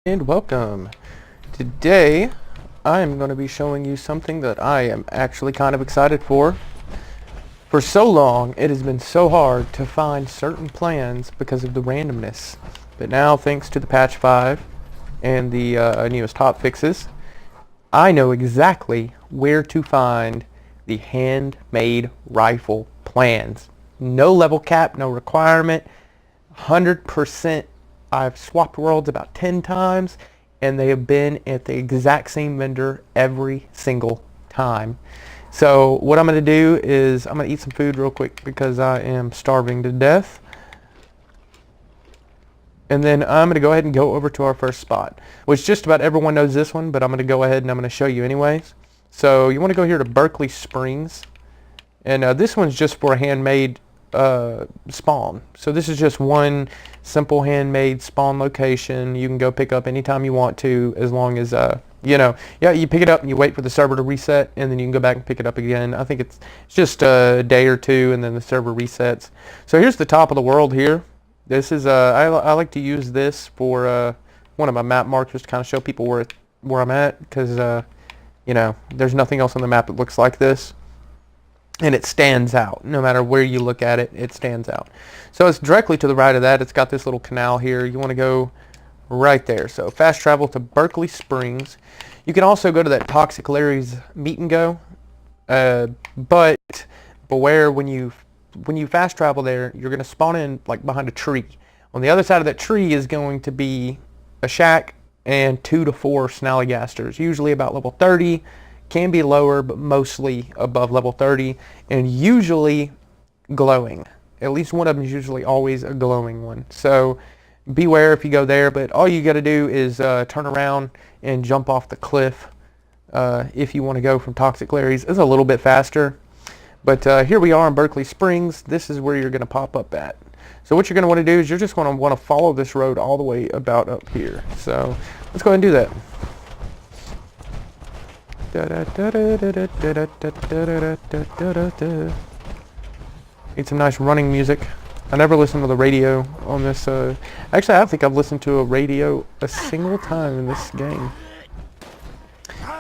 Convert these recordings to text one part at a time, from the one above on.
And welcome. Today I am going to be showing you something that I am actually kind of excited for. For so long it has been so hard to find certain plans because of the randomness, but now thanks to the patch 5 and the newest hot fixes, I know exactly where to find the handmade rifle plans. No level cap, no requirement, 100%. I've swapped worlds about 10 times and they have been at the exact same vendor every single time. So what I'm going to do is I'm going to eat some food real quick because I am starving to death. And then I'm going to go ahead and go over to our first spot, which just about everyone knows this one, but I'm going to go ahead and I'm going to show you anyways. So you want to go here to Berkeley Springs, and this one's just for a handmade spawn. So this is just one simple handmade spawn location. You can go pick up anytime you want to, as long as you pick it up and you wait for the server to reset, and then you can go back and pick it up again. I think it's just a day or two and then the server resets. So here's the top of the world here. This is I like to use this for one of my map markers to kind of show people where I'm at, because there's nothing else on the map that looks like this. And it stands out. No matter where you look at it, it stands out. So it's directly to the right of that. It's got this little canal here. You want to go right there. So fast travel to Berkeley Springs. You can also go to that Toxic Larry's meet and go. But beware, when you fast travel there, you're going to spawn in like behind a tree. On the other side of that tree is going to be a shack and 2 to 4 snallygasters, usually about level 30. Can be lower, but mostly above level 30, and usually glowing. At least one of them is usually always a glowing one. So beware if you go there, but all you got to do is turn around and jump off the cliff if you want to go from Toxic Larry's. It's a little bit faster, but here we are in Berkeley Springs. This is where you're going to pop up at. So what you're going to want to do is you're just going to want to follow this road all the way about up here. So let's go ahead and do that. Need some nice running music. I never listen to the radio on this. Actually, I don't think I've listened to a radio a single time in this game.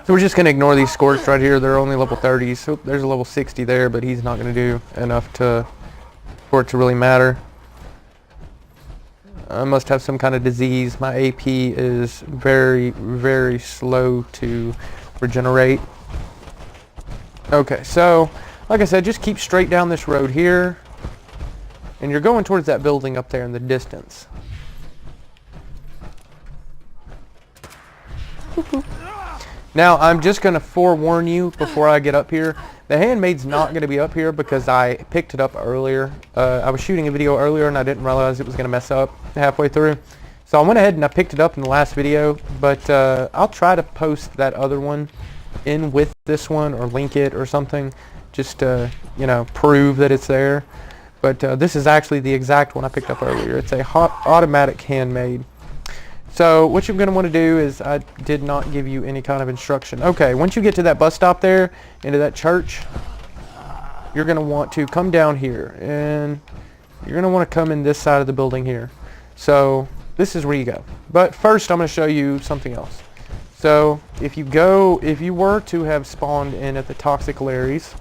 So we're just going to ignore these scorched right here. They're only level 30s. So there's a level 60 there, but he's not going to do enough for it to really matter. I must have some kind of disease. My AP is very, very slow to regenerate. Okay, so like I said, just keep straight down this road here, and you're going towards that building up there in the distance. Now I'm just going to forewarn you before I get up here, the handmade's not going to be up here because I picked it up earlier. I was shooting a video earlier and I didn't realize it was going to mess up halfway through. So I went ahead and I picked it up in the last video, but I'll try to post that other one in with this one or link it or something, just to prove that it's there. But this is actually the exact one I picked up earlier. It's a automatic handmade. So what you're going to want to do is, I did not give you any kind of instruction. Okay, once you get to that bus stop there, into that church, you're going to want to come down here, and you're going to want to come in this side of the building here. So this is where you go. But first I'm going to show you something else. So if you were to have spawned in at the Toxic Larry's,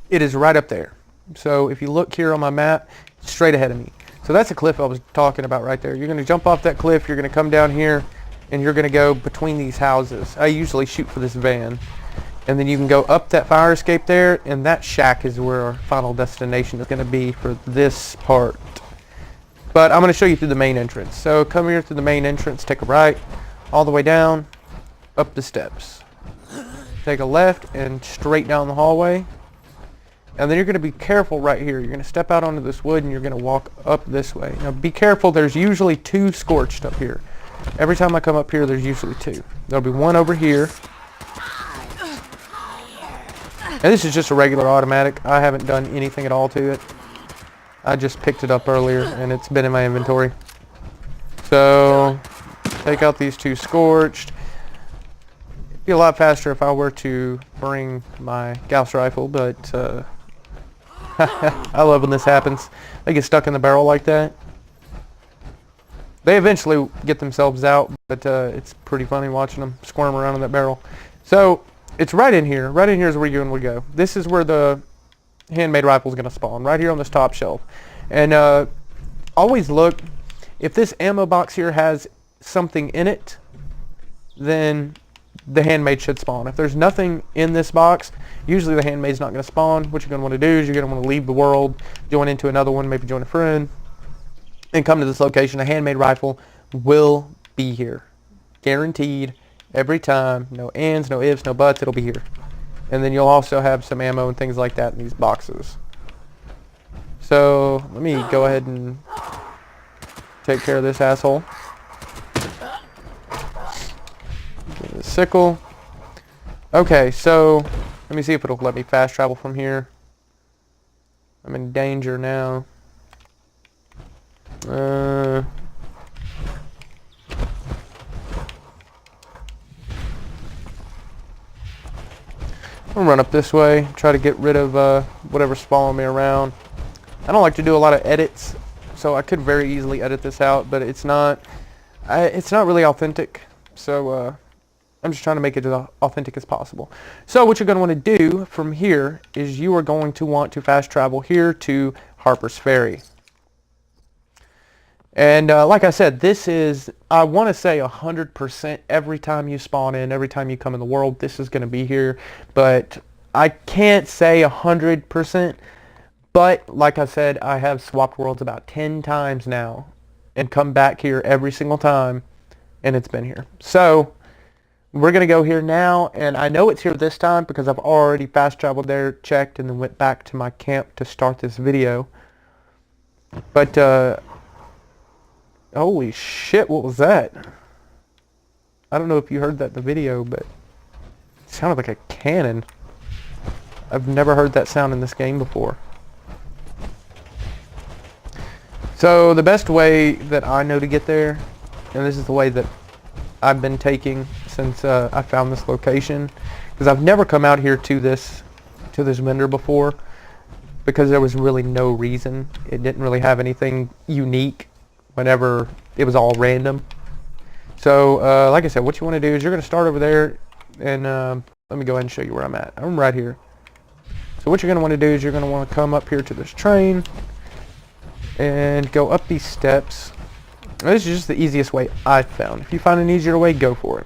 it is right up there. So if you look here on my map, straight ahead of me. So that's a cliff I was talking about right there. You're going to jump off that cliff, you're going to come down here, and you're going to go between these houses. I usually shoot for this van. And then you can go up that fire escape there, and that shack is where our final destination is going to be for this part. But I'm going to show you through the main entrance. So come here through the main entrance, take a right, all the way down, up the steps. Take a left and straight down the hallway. And then you're going to be careful right here. You're going to step out onto this wood and you're going to walk up this way. Now be careful, there's usually 2 scorched up here. Every time I come up here, there's usually 2. There'll be one over here. And this is just a regular automatic. I haven't done anything at all to it. I just picked it up earlier and it's been in my inventory. So take out these 2 scorched. It'd be a lot faster if I were to bring my Gauss rifle, but I love when this happens. They get stuck in the barrel like that. They eventually get themselves out, but it's pretty funny watching them squirm around in that barrel. So it's right in here. Right in here is where you're going to go. This is where the handmade rifle is going to spawn, right here on this top shelf. And always look, if this ammo box here has something in it, then the handmade should spawn. If there's nothing in this box, usually the handmade's not going to spawn. What you're going to want to do is you're going to want to leave the world, join into another one, maybe join a friend, and come to this location. A handmade rifle will be here. Guaranteed, every time. No ands, no ifs, no buts, it'll be here. And then you'll also have some ammo and things like that in these boxes. So let me go ahead and take care of this asshole. Get the sickle. Okay, so let me see if it'll let me fast travel from here. I'm in danger now. I'm gonna run up this way, try to get rid of whatever's following me around. I don't like to do a lot of edits, so I could very easily edit this out, but it's not really authentic. So I'm just trying to make it as authentic as possible. So what you're going to want to do from here is you are going to want to fast travel here to Harper's Ferry. And like I said, this is, I want to say 100% every time you spawn in, every time you come in the world, this is going to be here. But I can't say 100%. But like I said, I have swapped worlds about 10 times now and come back here every single time, and it's been here. So we're going to go here now, and I know it's here this time because I've already fast traveled there, checked, and then went back to my camp to start this video. But holy shit, what was that? I don't know if you heard that in the video, but it sounded like a cannon. I've never heard that sound in this game before. So the best way that I know to get there, and this is the way that I've been taking since I found this location, because I've never come out here to this vendor before, because there was really no reason. It didn't really have anything unique whenever it was all random. So like I said, what you want to do is you're going to start over there, and let me go ahead and show you where I'm at. I'm right here. So what you're going to want to do is you're going to want to come up here to this train and go up these steps. Now, this is just the easiest way I've found. If you find an easier way, go for it.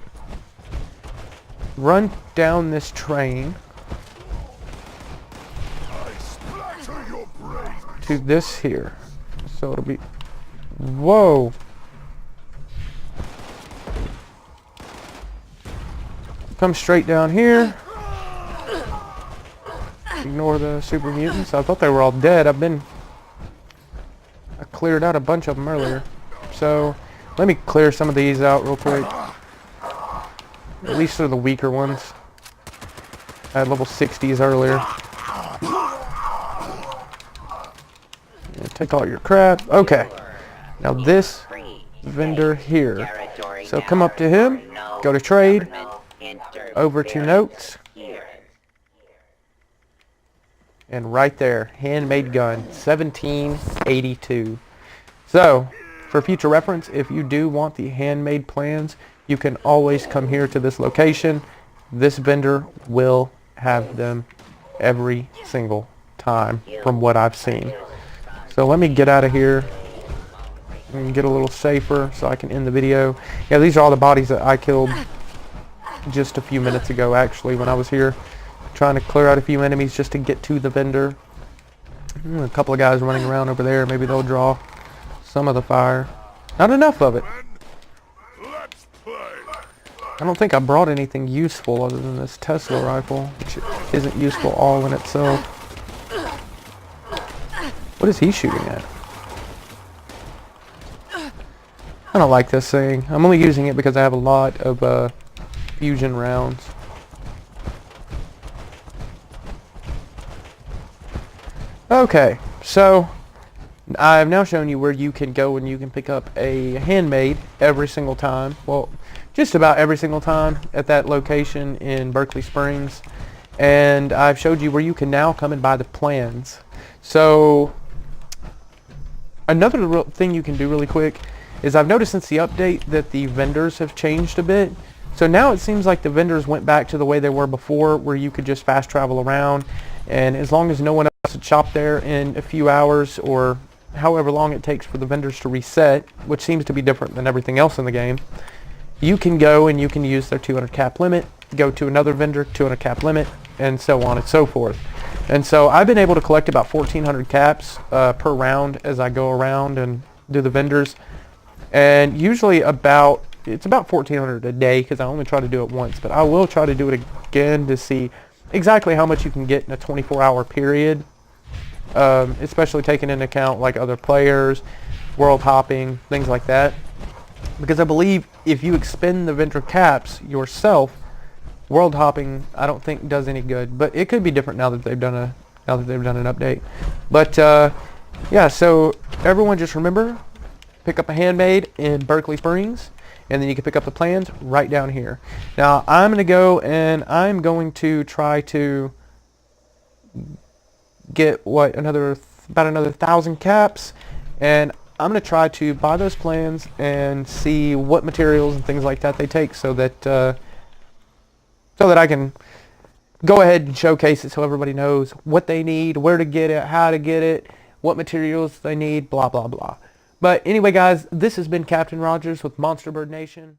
Run down this train to this here. So it'll be, whoa. Come straight down here. Ignore the super mutants. I thought they were all dead. I cleared out a bunch of them earlier. So let me clear some of these out real quick. At least they're the weaker ones. I had level 60s earlier. Yeah, take all your crap. Okay. Now this vendor here. So come up to him. Go to trade. Over to notes. And right there, handmade gun, 1782. So, for future reference, if you do want the handmade plans, you can always come here to this location. This vendor will have them every single time from what I've seen. So let me get out of here and get a little safer so I can end the video. Yeah, these are all the bodies that I killed just a few minutes ago, actually, when I was here trying to clear out a few enemies just to get to the vendor. A couple of guys running around over there. Maybe they'll draw some of the fire. Not enough of it. I don't think I brought anything useful other than this Tesla rifle, which isn't useful all in itself. What is he shooting at? I don't like this thing. I'm only using it because I have a lot of fusion rounds. Okay, so I've now shown you where you can go and you can pick up a handmade every single time. Well, just about every single time at that location in Berkeley Springs. And I've showed you where you can now come and buy the plans. So another thing you can do really quick is I've noticed since the update that the vendors have changed a bit. So now it seems like the vendors went back to the way they were before, where you could just fast travel around, and as long as no one else had shopped there in a few hours or however long it takes for the vendors to reset, which seems to be different than everything else in the game, you can go and you can use their 200 cap limit, go to another vendor, 200 cap limit, and so on and so forth. And so I've been able to collect about 1,400 caps per round as I go around and do the vendors, and usually it's about 1,400 a day because I only try to do it once, but I will try to do it again to see exactly how much you can get in a 24-hour period, especially taking into account like other players, world hopping, things like that. Because I believe if you expend the vendor caps yourself, world hopping I don't think does any good, but it could be different now that they've done an update. But yeah, so everyone just remember, pick up a Handmade in Berkeley Springs, and then you can pick up the plans right down here. Now I'm going to go and I'm going to try to get about another 1,000 caps, and I'm going to try to buy those plans and see what materials and things like that they take, so that I can go ahead and showcase it so everybody knows what they need, where to get it, how to get it, what materials they need, blah blah blah. But anyway guys, this has been Captain Rogers with Monster Bird Nation.